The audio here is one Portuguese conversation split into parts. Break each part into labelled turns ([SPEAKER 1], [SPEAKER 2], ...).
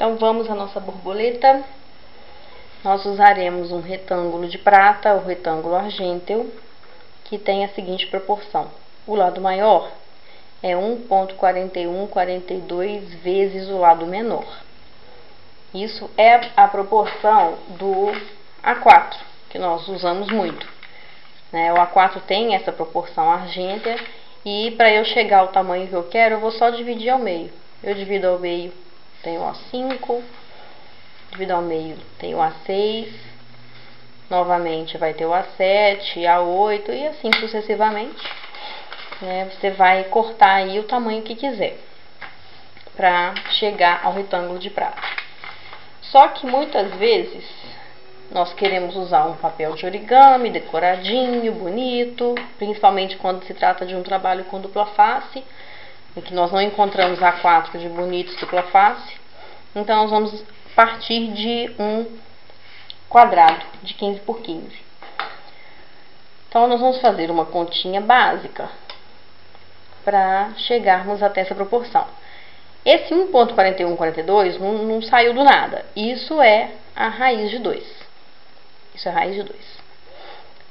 [SPEAKER 1] Então vamos à nossa borboleta. Nós usaremos um retângulo de prata, o retângulo argênteo, que tem a seguinte proporção. O lado maior é 1,4142 vezes o lado menor. Isso é a proporção do A4, que nós usamos muito, né? O A4 tem essa proporção argêntea e para eu chegar ao tamanho que eu quero, eu vou só dividir ao meio. Eu divido ao meio, tenho o A5, divido ao meio, tenho o A6, novamente vai ter o A7, A8 e assim sucessivamente, né? Você vai cortar aí o tamanho que quiser para chegar ao retângulo de prata. Só que muitas vezes nós queremos usar um papel de origami decoradinho, bonito, principalmente quando se trata de um trabalho com dupla face, em que nós não encontramos A4 de bonitos dupla face. Então nós vamos partir de um quadrado de 15 por 15. Então nós vamos fazer uma continha básica para chegarmos até essa proporção. Esse 1,4142 não saiu do nada. Isso é a raiz de 2. Isso é a raiz de 2.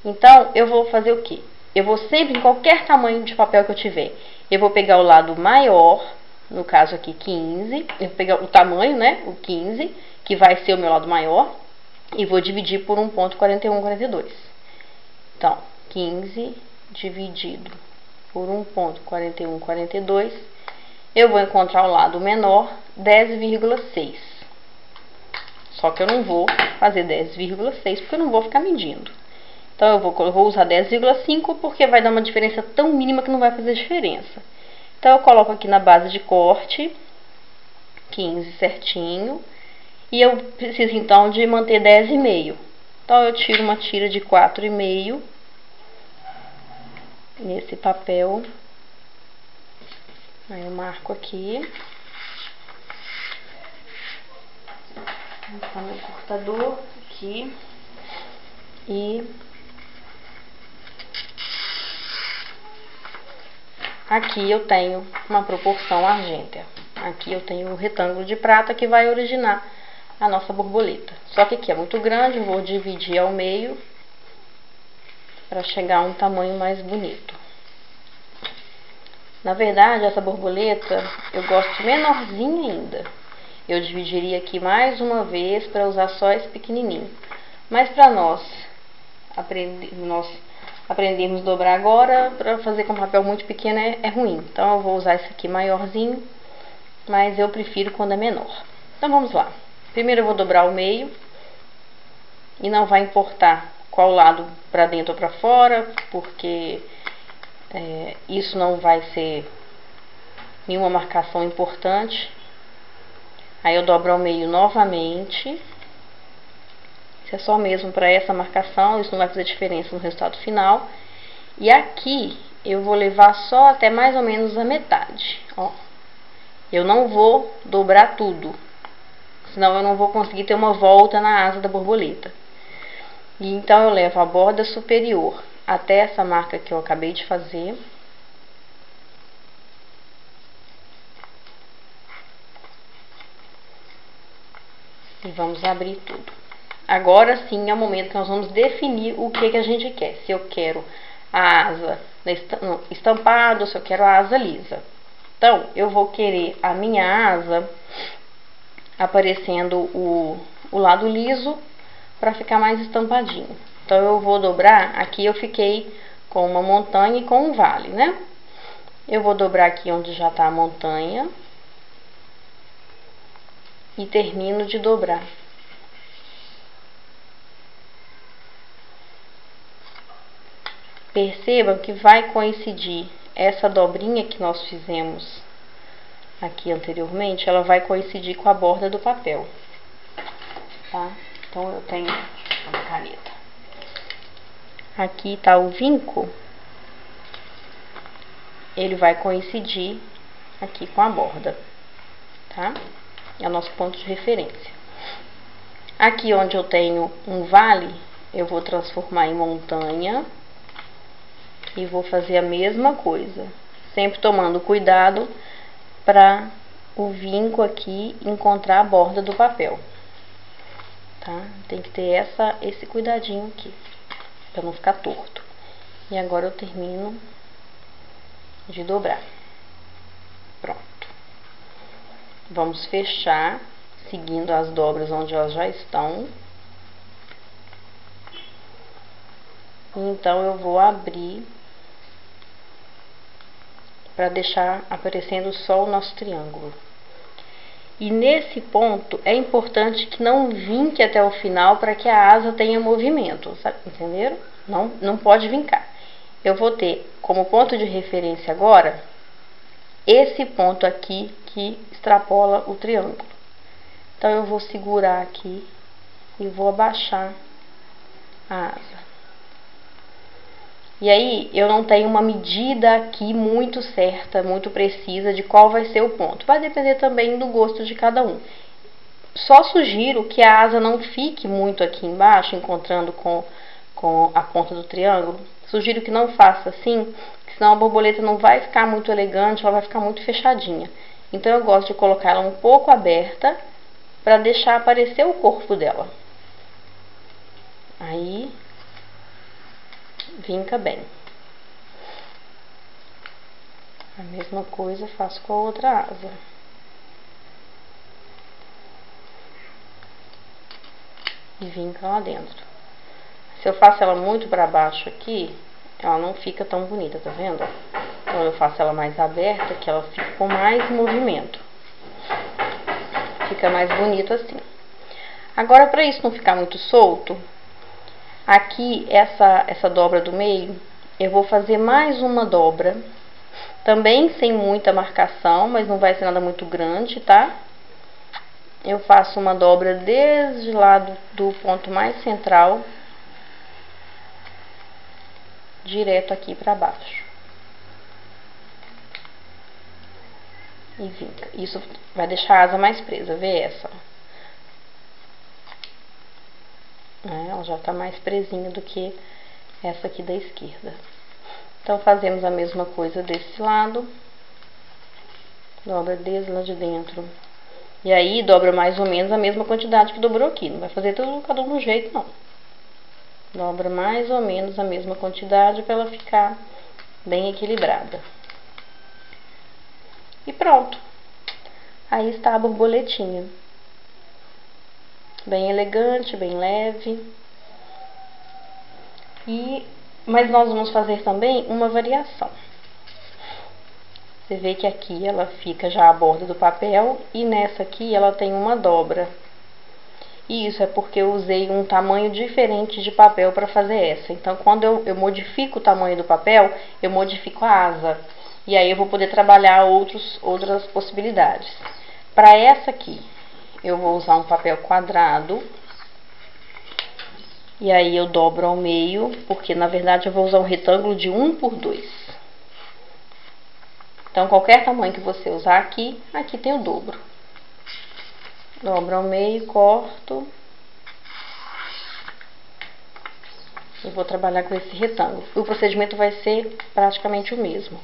[SPEAKER 1] Então, eu vou fazer o quê? Eu vou sempre, em qualquer tamanho de papel que eu tiver, eu vou pegar o lado maior, no caso aqui 15, eu vou pegar o tamanho, né, o 15, que vai ser o meu lado maior, e vou dividir por 1,4142. Então, 15 dividido por 1,4142, eu vou encontrar o lado menor, 10,6. Só que eu não vou fazer 10,6 porque eu não vou ficar medindo. Então eu vou usar 10,5 porque vai dar uma diferença tão mínima que não vai fazer diferença. Então eu coloco aqui na base de corte 15 certinho. E eu preciso então de manter 10,5. Então eu tiro uma tira de 4,5 nesse papel. Aí eu marco aqui. Vou botar meu cortador aqui. E aqui eu tenho uma proporção argêntea. Aqui eu tenho um retângulo de prata que vai originar a nossa borboleta. Só que aqui é muito grande, eu vou dividir ao meio para chegar a um tamanho mais bonito. Na verdade, essa borboleta eu gosto menorzinha ainda. Eu dividiria aqui mais uma vez para usar só esse pequenininho. Mas para nós aprendermos a dobrar agora, para fazer com papel muito pequeno é ruim. Então eu vou usar esse aqui maiorzinho, mas eu prefiro quando é menor. Então vamos lá. Primeiro eu vou dobrar o meio, e não vai importar qual lado, para dentro ou para fora, porque isso não vai ser nenhuma marcação importante. Aí eu dobro ao meio novamente. Isso é só mesmo para essa marcação, isso não vai fazer diferença no resultado final. E aqui eu vou levar só até mais ou menos a metade, ó. Eu não vou dobrar tudo, senão eu não vou conseguir ter uma volta na asa da borboleta. E então eu levo a borda superior até essa marca que eu acabei de fazer. E vamos abrir tudo. Agora sim é o momento que nós vamos definir o que a gente quer. Se eu quero a asa estampada ou se eu quero a asa lisa. Então, eu vou querer a minha asa aparecendo o lado liso para ficar mais estampadinho. Então, eu vou dobrar. Aqui eu fiquei com uma montanha e com um vale, né? Eu vou dobrar aqui onde já está a montanha. E termino de dobrar. Percebam que vai coincidir essa dobrinha que nós fizemos aqui anteriormente, ela vai coincidir com a borda do papel, tá? Então eu tenho uma caneta. Aqui tá o vinco, ele vai coincidir aqui com a borda, tá? É o nosso ponto de referência. Aqui onde eu tenho um vale, eu vou transformar em montanha. E vou fazer a mesma coisa, sempre tomando cuidado para o vinco aqui encontrar a borda do papel, tá? Tem que ter esse cuidadinho aqui, para não ficar torto. E agora eu termino de dobrar. Pronto. Vamos fechar, seguindo as dobras onde elas já estão. Então, eu vou abrir para deixar aparecendo só o nosso triângulo. E nesse ponto, é importante que não vinque até o final para que a asa tenha movimento, sabe? Entenderam? Não pode vincar. Eu vou ter como ponto de referência agora esse ponto aqui que extrapola o triângulo. Então, eu vou segurar aqui e vou abaixar a asa. E aí, eu não tenho uma medida aqui muito certa, muito precisa de qual vai ser o ponto. Vai depender também do gosto de cada um. Só sugiro que a asa não fique muito aqui embaixo, encontrando com a ponta do triângulo. Sugiro que não faça assim, senão a borboleta não vai ficar muito elegante, ela vai ficar muito fechadinha. Então, eu gosto de colocar ela um pouco aberta, para deixar aparecer o corpo dela. Aí, vinca bem. A mesma coisa faço com a outra asa. E vinca lá dentro. Se eu faço ela muito para baixo aqui, ela não fica tão bonita, tá vendo? Então, eu faço ela mais aberta, que ela fica com mais movimento. Fica mais bonito assim. Agora, para isso não ficar muito solto, aqui, essa dobra do meio, eu vou fazer mais uma dobra. Também sem muita marcação, mas não vai ser nada muito grande, tá? Eu faço uma dobra desde lá do ponto mais central, direto aqui para baixo. E vinca. Isso vai deixar a asa mais presa, vê essa, ela já tá mais presinha do que essa aqui da esquerda. Então, fazemos a mesma coisa desse lado. Dobra desde lá de dentro. E aí, dobra mais ou menos a mesma quantidade que dobrou aqui. Não vai fazer tudo cada um do jeito, não. Dobra mais ou menos a mesma quantidade para ela ficar bem equilibrada. E pronto. Aí está a borboletinha. Bem elegante, bem leve. Mas nós vamos fazer também uma variação. Você vê que aqui ela fica já a borda do papel e nessa aqui ela tem uma dobra. E isso é porque eu usei um tamanho diferente de papel para fazer essa. Então, quando eu modifico o tamanho do papel, eu modifico a asa. E aí eu vou poder trabalhar outras possibilidades. Para essa aqui, eu vou usar um papel quadrado. E aí eu dobro ao meio, porque na verdade eu vou usar um retângulo de 1 por 2. Então, qualquer tamanho que você usar aqui tem o dobro. Dobro ao meio, corto. E vou trabalhar com esse retângulo. O procedimento vai ser praticamente o mesmo.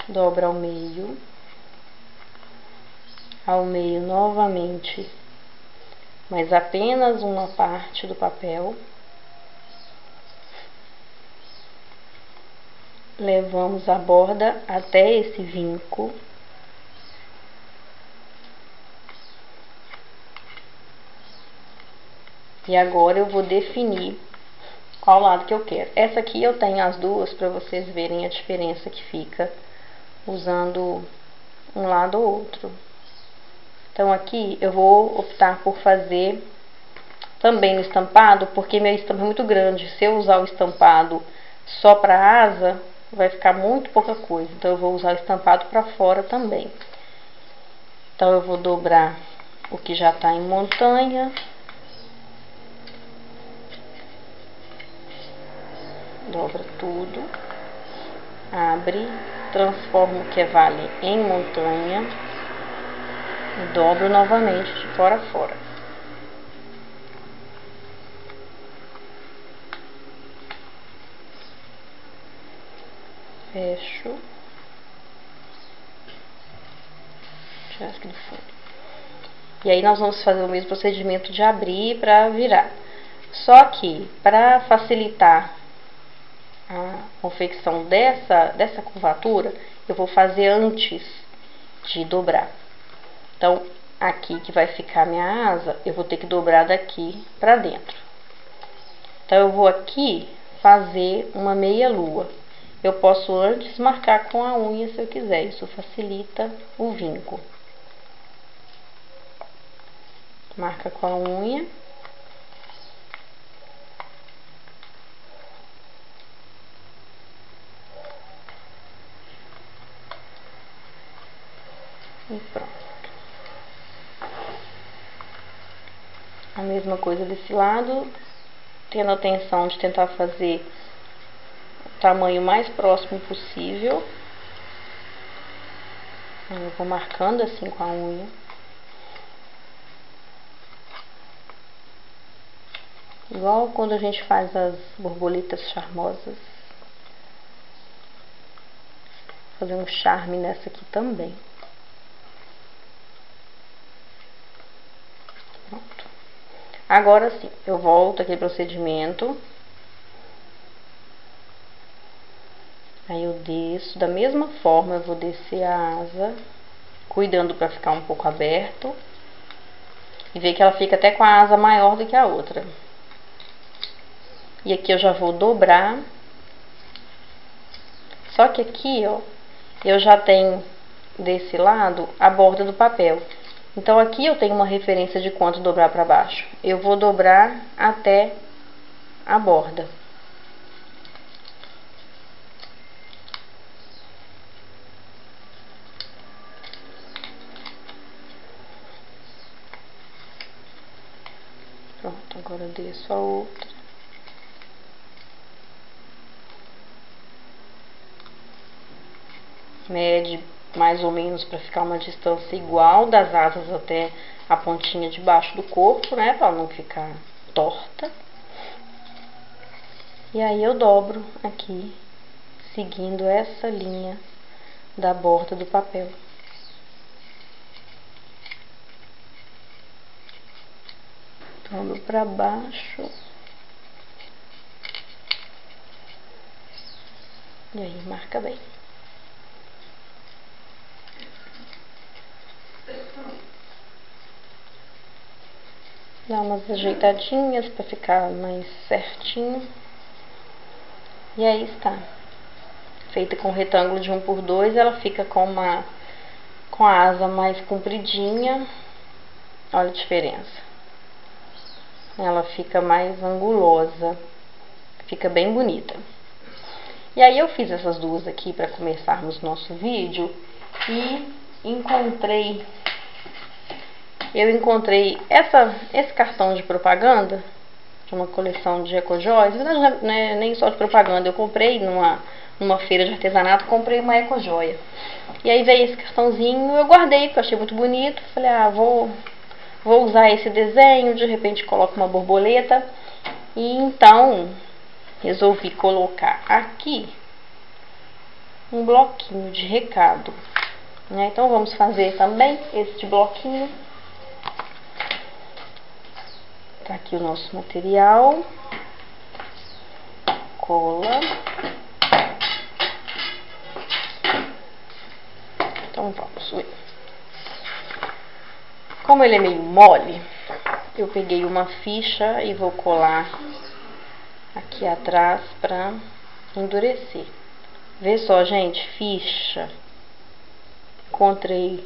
[SPEAKER 1] Dobra ao meio novamente, mas apenas uma parte do papel. Levamos a borda até esse vinco. E agora eu vou definir qual lado que eu quero. Essa aqui eu tenho as duas para vocês verem a diferença que fica usando um lado ou outro. Então, aqui eu vou optar por fazer também no estampado, porque minha estampa é muito grande. Se eu usar o estampado só para asa, vai ficar muito pouca coisa. Então, eu vou usar o estampado para fora também. Então, eu vou dobrar o que já está em montanha. Dobra tudo. Abre, transforma o que é vale em montanha e dobro novamente de fora a fora. Fecho. tirar aqui do fundo. E aí nós vamos fazer o mesmo procedimento de abrir para virar. Só que, para facilitar a confecção dessa curvatura, eu vou fazer antes de dobrar. Então, aqui que vai ficar a minha asa, eu vou ter que dobrar daqui para dentro. Então, eu vou aqui fazer uma meia lua. Eu posso antes marcar com a unha se eu quiser, isso facilita o vinco. Marca com a unha. E pronto. A mesma coisa desse lado, tendo a atenção de tentar fazer o tamanho mais próximo possível. Eu vou marcando assim com a unha. Igual quando a gente faz as borboletas charmosas. Vou fazer um charme nessa aqui também. Pronto. Agora sim, eu volto aqui pro procedimento. Aí eu desço, da mesma forma eu vou descer a asa, cuidando para ficar um pouco aberto. E ver que ela fica até com a asa maior do que a outra. E aqui eu já vou dobrar. Só que aqui, ó, eu já tenho desse lado a borda do papel. Então, aqui eu tenho uma referência de quanto dobrar para baixo. Eu vou dobrar até a borda. Pronto, agora eu desço a outra. Mede mais ou menos para ficar uma distância igual das asas até a pontinha de baixo do corpo, né? Para não ficar torta. E aí eu dobro aqui, seguindo essa linha da borda do papel. Dobro para baixo. E aí marca bem. Dá umas ajeitadinhas para ficar mais certinho. E aí está. Feita com retângulo de 1x2, ela fica com a asa mais compridinha. Olha a diferença. Ela fica mais angulosa. Fica bem bonita. E aí eu fiz essas duas aqui para começarmos nosso vídeo. E eu encontrei esse cartão de propaganda de uma coleção de ecojoias. Na verdade, não é nem só de propaganda. Eu comprei numa feira de artesanato, comprei uma ecojoia. E aí veio esse cartãozinho, eu guardei porque eu achei muito bonito. Falei, vou usar esse desenho, de repente coloco uma borboleta. E então resolvi colocar aqui um bloquinho de recado, né? Então vamos fazer também este bloquinho. Tá aqui o nosso material, cola. Então vamos ver. Como ele é meio mole, eu peguei uma ficha e vou colar aqui atrás para endurecer. Vê só, gente, ficha. Encontrei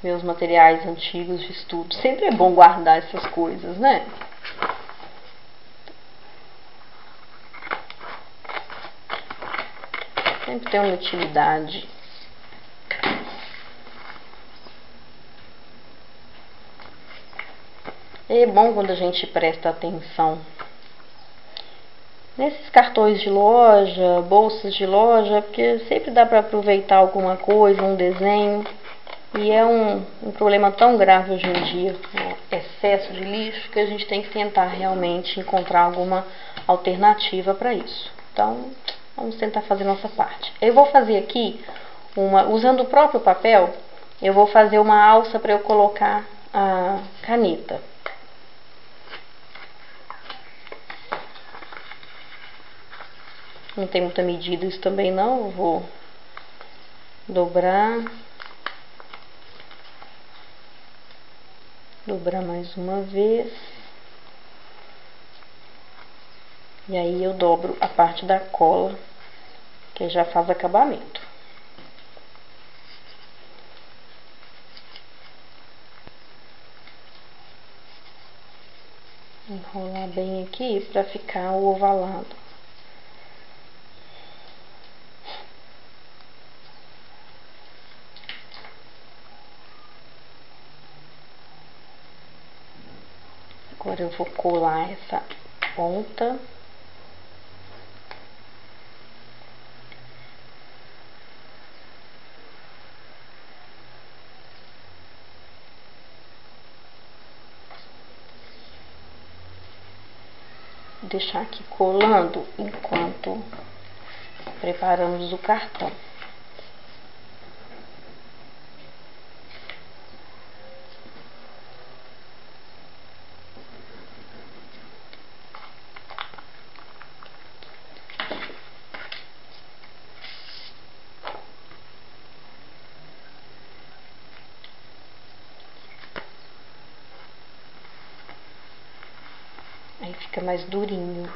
[SPEAKER 1] meus materiais antigos de estudo. Sempre é bom guardar essas coisas, né? Sempre tem uma utilidade. É bom quando a gente presta atenção nesses cartões de loja, bolsas de loja, porque sempre dá para aproveitar alguma coisa, um desenho. E é um problema tão grave hoje em dia, o excesso de lixo, que a gente tem que tentar realmente encontrar alguma alternativa para isso. Então, vamos tentar fazer nossa parte. Eu vou fazer aqui, usando o próprio papel, eu vou fazer uma alça para eu colocar a caneta. Não tem muita medida isso também não, eu vou dobrar mais uma vez, e aí eu dobro a parte da cola, que já faz acabamento. Enrolar bem aqui para ficar o ovalado. Agora eu vou colar essa ponta. Deixar aqui colando enquanto preparamos o cartão. Aí fica mais durinho.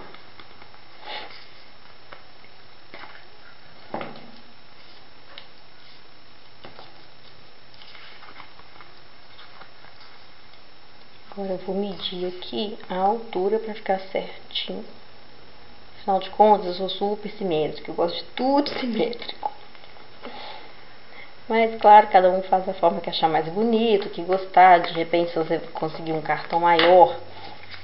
[SPEAKER 1] Agora eu vou medir aqui a altura para ficar certinho. Afinal de contas, eu sou super simétrica, eu gosto de tudo simétrico. Mas, claro, cada um faz da forma que achar mais bonito, que gostar. De repente, se você conseguir um cartão maior,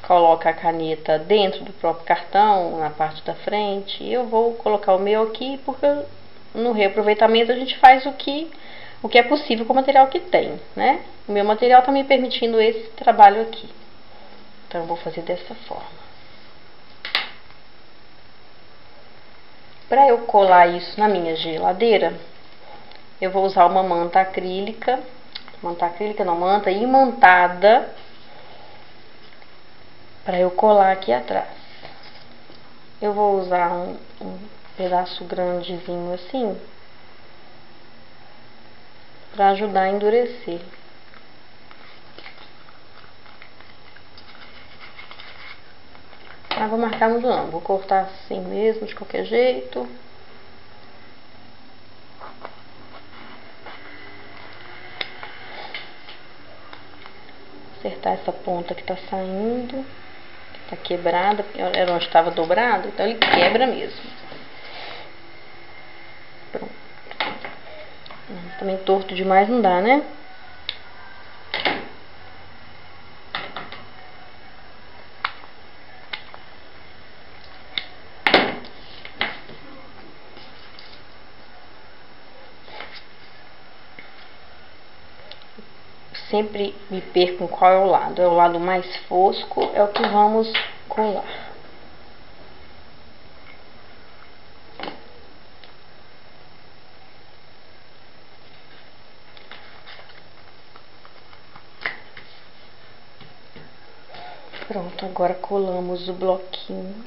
[SPEAKER 1] coloca a caneta dentro do próprio cartão, na parte da frente. Eu vou colocar o meu aqui, porque no reaproveitamento a gente faz o que é possível com o material que tem, né? O meu material está me permitindo esse trabalho aqui. Então, eu vou fazer dessa forma. Para eu colar isso na minha geladeira, eu vou usar uma manta acrílica. Manta imantada, para eu colar aqui atrás. Eu vou usar um pedaço grandezinho assim, para ajudar a endurecer. Não vou marcar muito não, vou cortar assim mesmo, de qualquer jeito. Acertar essa ponta que tá saindo, que tá quebrada, porque era onde estava dobrado, então ele quebra mesmo. Pronto. Também torto demais não dá, né? Sempre me perco em qual é o lado. É o lado mais fosco, é o que vamos colar. Pronto, agora colamos o bloquinho.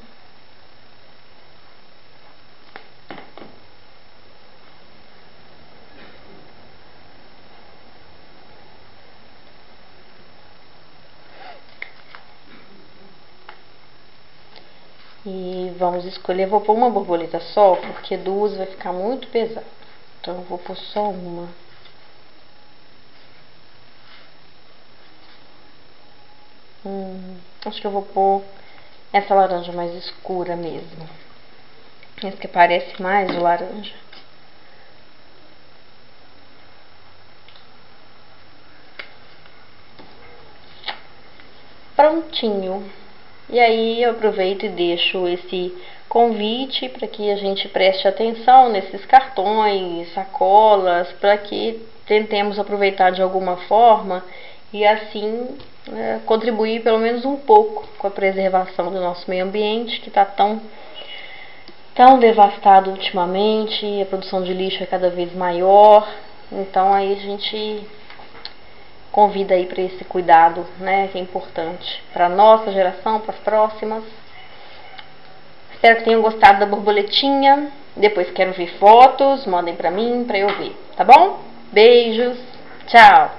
[SPEAKER 1] E vamos escolher, vou pôr uma borboleta só, porque duas vai ficar muito pesado. Então eu vou pôr só uma. Acho que eu vou pôr essa laranja mais escura mesmo. Essa que parece mais o laranja. Prontinho. E aí eu aproveito e deixo esse convite para que a gente preste atenção nesses cartões, sacolas, para que tentemos aproveitar de alguma forma e assim contribuir pelo menos um pouco com a preservação do nosso meio ambiente, que está tão devastado ultimamente. A produção de lixo é cada vez maior Então aí a gente convida aí para esse cuidado, né, que é importante para nossa geração, para as próximas. Espero que tenham gostado da borboletinha. Depois quero ver fotos, mandem para mim, para eu ver, tá bom? Beijos, tchau!